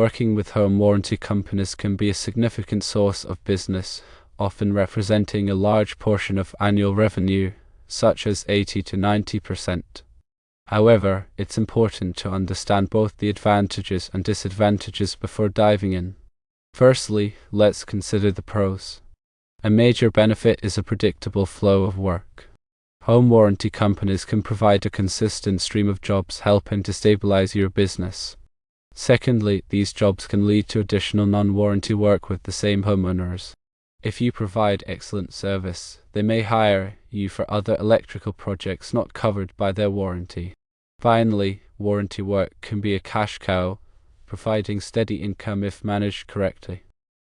working with home warranty companies can be a significant source of business, often representing a large portion of annual revenue, such as 80 to 90%. However, it's important to understand both the advantages and disadvantages before diving in. Firstly, let's consider the pros. A major benefit is a predictable flow of work. Home warranty companies can provide a consistent stream of jobs, helping to stabilize your business. Secondly, these jobs can lead to additional non-warranty work with the same homeowners. If you provide excellent service, they may hire you for other electrical projects not covered by their warranty. Finally, warranty work can be a cash cow, providing steady income if managed correctly.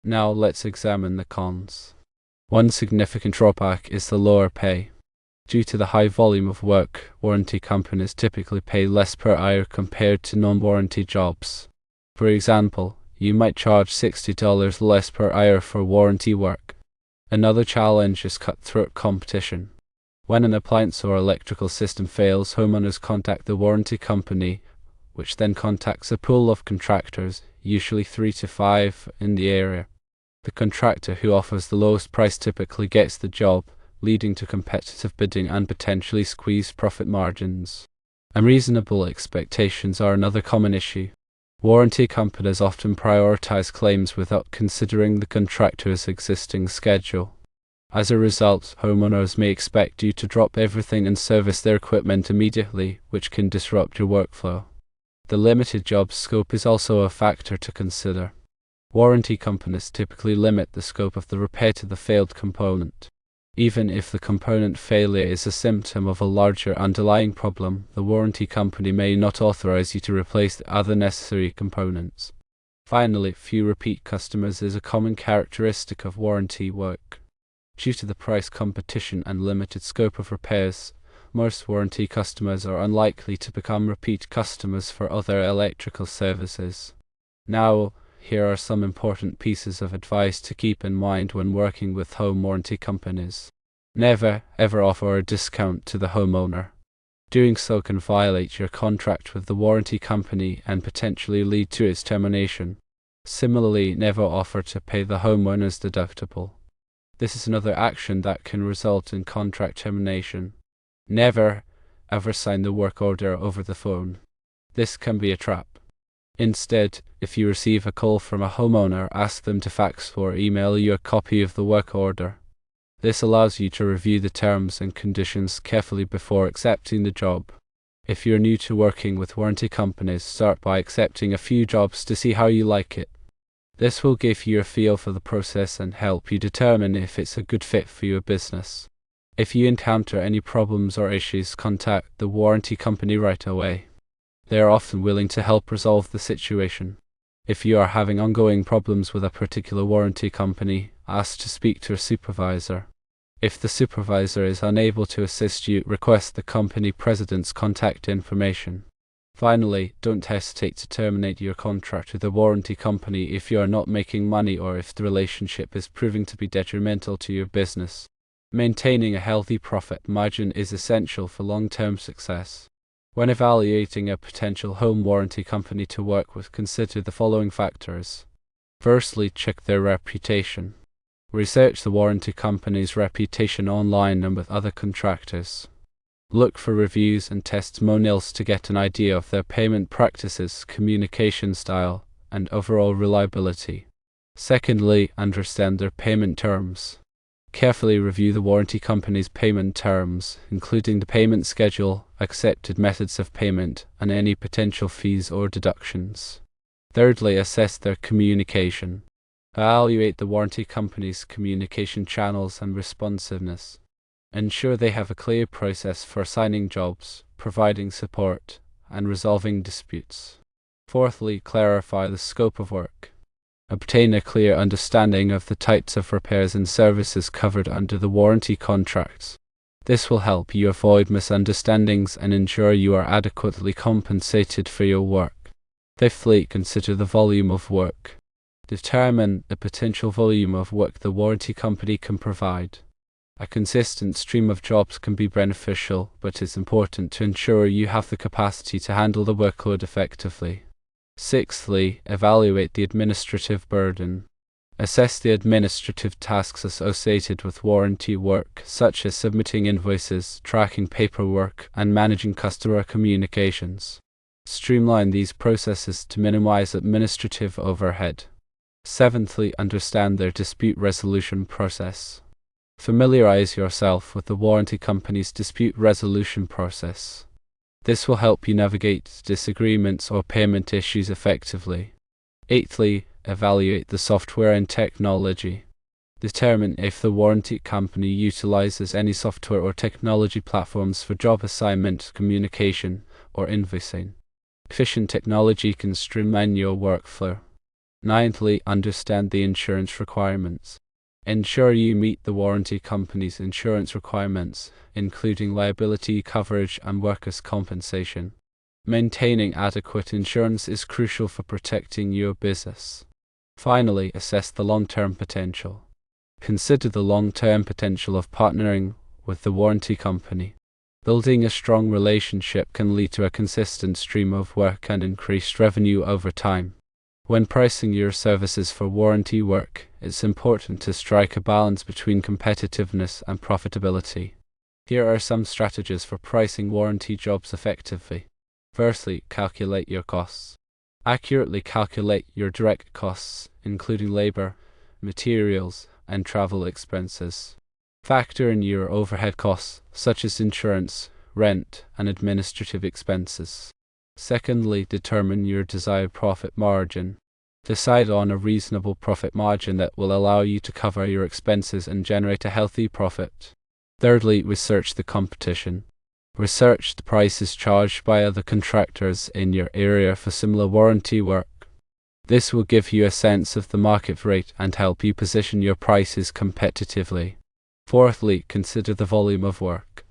Now let's examine the cons. One significant drawback is the lower pay. Due to the high volume of work, warranty companies typically pay less per hour compared to non-warranty jobs. For example, you might charge $60 less per hour for warranty work. Another challenge is cutthroat competition. When an appliance or electrical system fails, homeowners contact the warranty company, which then contacts a pool of contractors, usually 3 to 5 in the area. The contractor who offers the lowest price typically gets the job, leading to competitive bidding and potentially squeezed profit margins. Unreasonable expectations are another common issue. Warranty companies often prioritize claims without considering the contractor's existing schedule. As a result, homeowners may expect you to drop everything and service their equipment immediately, which can disrupt your workflow. The limited job scope is also a factor to consider. Warranty companies typically limit the scope of the repair to the failed component. Even if the component failure is a symptom of a larger underlying problem, the warranty company may not authorize you to replace the other necessary components. Finally, few repeat customers is a common characteristic of warranty work. Due to the price competition and limited scope of repairs, most warranty customers are unlikely to become repeat customers for other electrical services. Now, here are some important pieces of advice to keep in mind when working with home warranty companies. Never, ever offer a discount to the homeowner. Doing so can violate your contract with the warranty company and potentially lead to its termination. Similarly, never offer to pay the homeowner's deductible. This is another action that can result in contract termination. Never, ever sign the work order over the phone. This can be a trap. Instead, if you receive a call from a homeowner, ask them to fax or email you a copy of the work order. This allows you to review the terms and conditions carefully before accepting the job. If you're new to working with warranty companies, start by accepting a few jobs to see how you like it. This will give you a feel for the process and help you determine if it's a good fit for your business. If you encounter any problems or issues, contact the warranty company right away. They are often willing to help resolve the situation. If you are having ongoing problems with a particular warranty company, ask to speak to a supervisor. If the supervisor is unable to assist you, request the company president's contact information. Finally, don't hesitate to terminate your contract with the warranty company if you are not making money or if the relationship is proving to be detrimental to your business. Maintaining a healthy profit margin is essential for long-term success. When evaluating a potential home warranty company to work with, consider the following factors. Firstly, check their reputation. Research the warranty company's reputation online and with other contractors. Look for reviews and testimonials to get an idea of their payment practices, communication style, and overall reliability. Secondly, understand their payment terms. Carefully review the warranty company's payment terms, including the payment schedule, accepted methods of payment, and any potential fees or deductions. Thirdly, assess their communication. Evaluate the warranty company's communication channels and responsiveness. Ensure they have a clear process for assigning jobs, providing support, and resolving disputes. Fourthly, clarify the scope of work. Obtain a clear understanding of the types of repairs and services covered under the warranty contracts. This will help you avoid misunderstandings and ensure you are adequately compensated for your work. Fifthly, consider the volume of work. Determine the potential volume of work the warranty company can provide. A consistent stream of jobs can be beneficial, but it's important to ensure you have the capacity to handle the workload effectively. Sixthly, evaluate the administrative burden. Assess the administrative tasks associated with warranty work, such as submitting invoices, tracking paperwork, and managing customer communications. Streamline these processes to minimize administrative overhead. Seventhly, understand their dispute resolution process. Familiarize yourself with the warranty company's dispute resolution process. This will help you navigate disagreements or payment issues effectively. Eighthly, evaluate the software and technology. Determine if the warranty company utilizes any software or technology platforms for job assignment, communication, or invoicing. Efficient technology can streamline your workflow. Ninthly, understand the insurance requirements. Ensure you meet the warranty company's insurance requirements, including liability coverage and workers' compensation. Maintaining adequate insurance is crucial for protecting your business. Finally, assess the long-term potential. Consider the long-term potential of partnering with the warranty company. Building a strong relationship can lead to a consistent stream of work and increased revenue over time. When pricing your services for warranty work, it's important to strike a balance between competitiveness and profitability. Here are some strategies for pricing warranty jobs effectively. Firstly, calculate your costs. Accurately calculate your direct costs, including labor, materials, and travel expenses. Factor in your overhead costs, such as insurance, rent, and administrative expenses. Secondly, determine your desired profit margin. Decide on a reasonable profit margin that will allow you to cover your expenses and generate a healthy profit. Thirdly, research the competition. Research the prices charged by other contractors in your area for similar warranty work. This will give you a sense of the market rate and help you position your prices competitively. Fourthly, consider the volume of work.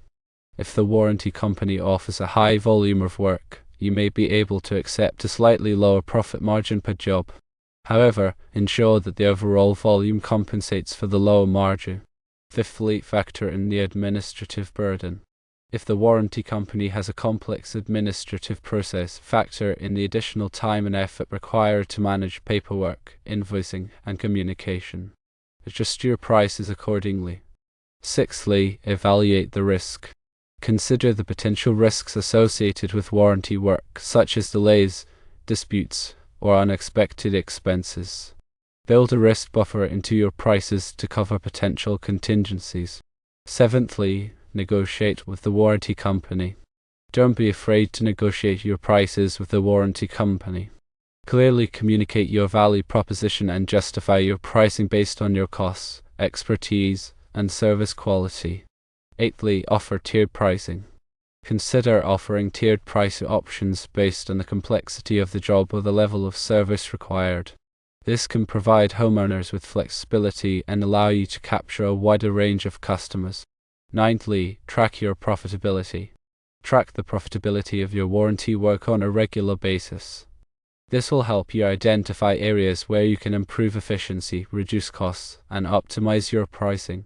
If the warranty company offers a high volume of work, you may be able to accept a slightly lower profit margin per job. However, ensure that the overall volume compensates for the lower margin. Fifthly, factor in the administrative burden. If the warranty company has a complex administrative process, factor in the additional time and effort required to manage paperwork, invoicing, and communication. Adjust your prices accordingly. Sixthly, evaluate the risk. Consider the potential risks associated with warranty work, such as delays, disputes, or unexpected expenses. Build a risk buffer into your prices to cover potential contingencies. Seventhly, negotiate with the warranty company. Don't be afraid to negotiate your prices with the warranty company. Clearly communicate your value proposition and justify your pricing based on your costs, expertise, and service quality. Eighthly, offer tiered pricing. Consider offering tiered price options based on the complexity of the job or the level of service required. This can provide homeowners with flexibility and allow you to capture a wider range of customers. Ninthly, track your profitability. Track the profitability of your warranty work on a regular basis. This will help you identify areas where you can improve efficiency, reduce costs, and optimize your pricing.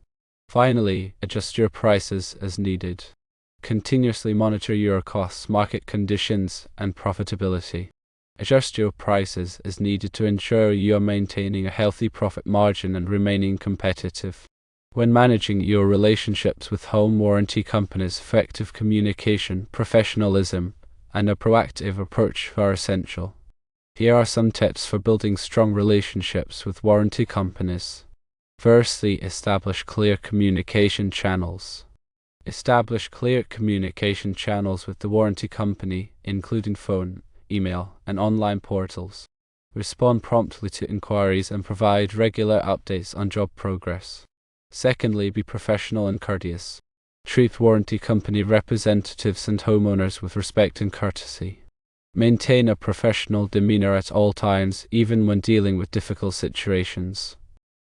Finally, adjust your prices as needed. Continuously monitor your costs, market conditions, and profitability. Adjust your prices as needed to ensure you are maintaining a healthy profit margin and remaining competitive. When managing your relationships with home warranty companies, effective communication, professionalism, and a proactive approach are essential. Here are some tips for building strong relationships with warranty companies. Firstly, establish clear communication channels. Establish clear communication channels with the warranty company, including phone, email, and online portals. Respond promptly to inquiries and provide regular updates on job progress. Secondly, be professional and courteous. Treat warranty company representatives and homeowners with respect and courtesy. Maintain a professional demeanor at all times, even when dealing with difficult situations.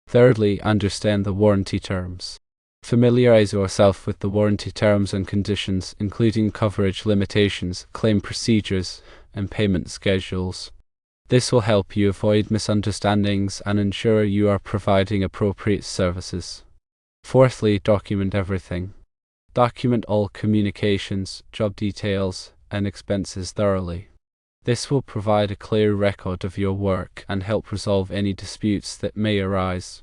Thirdly, understand the warranty terms. Familiarize yourself with the warranty terms and conditions, including coverage limitations, claim procedures, and payment schedules. This will help you avoid misunderstandings and ensure you are providing appropriate services. Fourthly, document everything. Document all communications, job details, and expenses thoroughly. This will provide a clear record of your work and help resolve any disputes that may arise.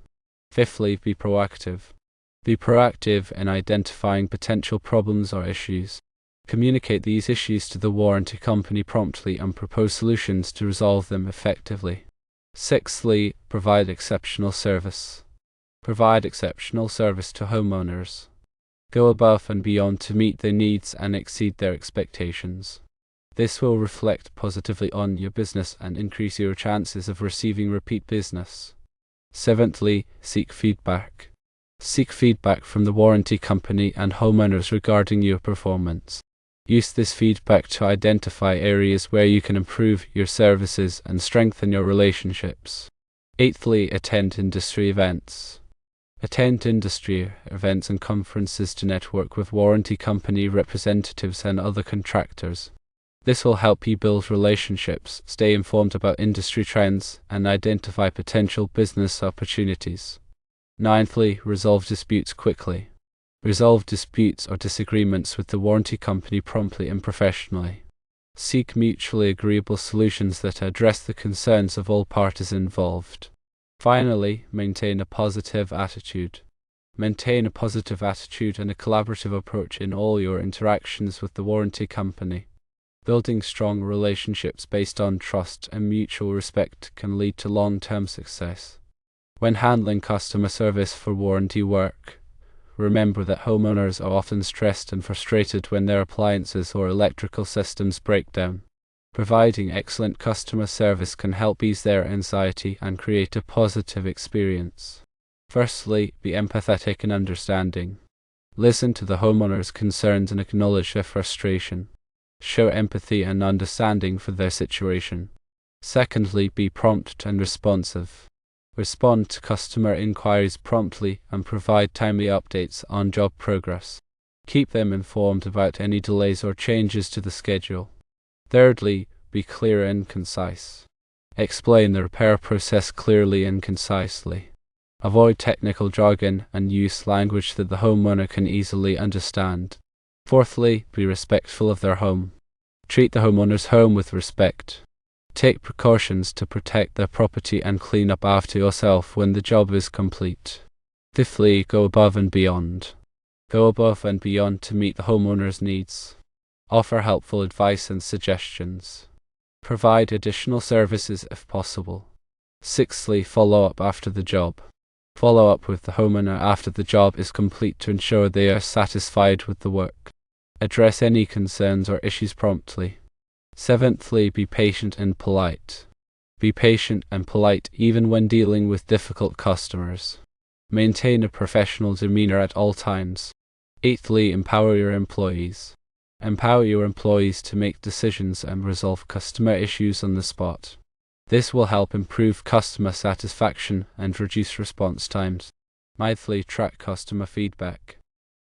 Fifthly, be proactive. Be proactive in identifying potential problems or issues. Communicate these issues to the warranty company promptly and propose solutions to resolve them effectively. Sixthly, provide exceptional service. Provide exceptional service to homeowners. Go above and beyond to meet their needs and exceed their expectations. This will reflect positively on your business and increase your chances of receiving repeat business. Seventhly, seek feedback. Seek feedback from the warranty company and homeowners regarding your performance. Use this feedback to identify areas where you can improve your services and strengthen your relationships. Eighthly, attend industry events. Attend industry events and conferences to network with warranty company representatives and other contractors. This will help you build relationships, stay informed about industry trends, and identify potential business opportunities. Ninthly, resolve disputes quickly. Resolve disputes or disagreements with the warranty company promptly and professionally. Seek mutually agreeable solutions that address the concerns of all parties involved. Finally, maintain a positive attitude. Maintain a positive attitude and a collaborative approach in all your interactions with the warranty company. Building strong relationships based on trust and mutual respect can lead to long-term success. When handling customer service for warranty work, remember that homeowners are often stressed and frustrated when their appliances or electrical systems break down. Providing excellent customer service can help ease their anxiety and create a positive experience. Firstly, be empathetic and understanding. Listen to the homeowners' concerns and acknowledge their frustration. Show empathy and understanding for their situation. Secondly, be prompt and responsive. Respond to customer inquiries promptly and provide timely updates on job progress. Keep them informed about any delays or changes to the schedule. Thirdly, be clear and concise. Explain the repair process clearly and concisely. Avoid technical jargon and use language that the homeowner can easily understand. Fourthly, be respectful of their home. Treat the homeowner's home with respect. Take precautions to protect their property and clean up after yourself when the job is complete. Fifthly, go above and beyond. Go above and beyond to meet the homeowner's needs. Offer helpful advice and suggestions. Provide additional services if possible. Sixthly, follow up after the job. Follow up with the homeowner after the job is complete to ensure they are satisfied with the work. Address any concerns or issues promptly. Seventhly, be patient and polite. Be patient and polite even when dealing with difficult customers. Maintain a professional demeanor at all times. Eighthly, empower your employees. Empower your employees to make decisions and resolve customer issues on the spot. This will help improve customer satisfaction and reduce response times. Ninthly, track customer feedback.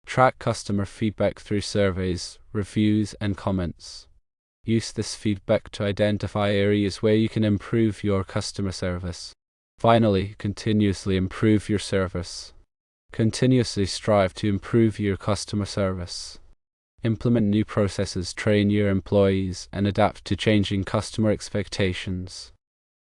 Track customer feedback through surveys, reviews, and comments. Use this feedback to identify areas where you can improve your customer service. Finally, continuously improve your service. Continuously strive to improve your customer service. Implement new processes, train your employees, and adapt to changing customer expectations.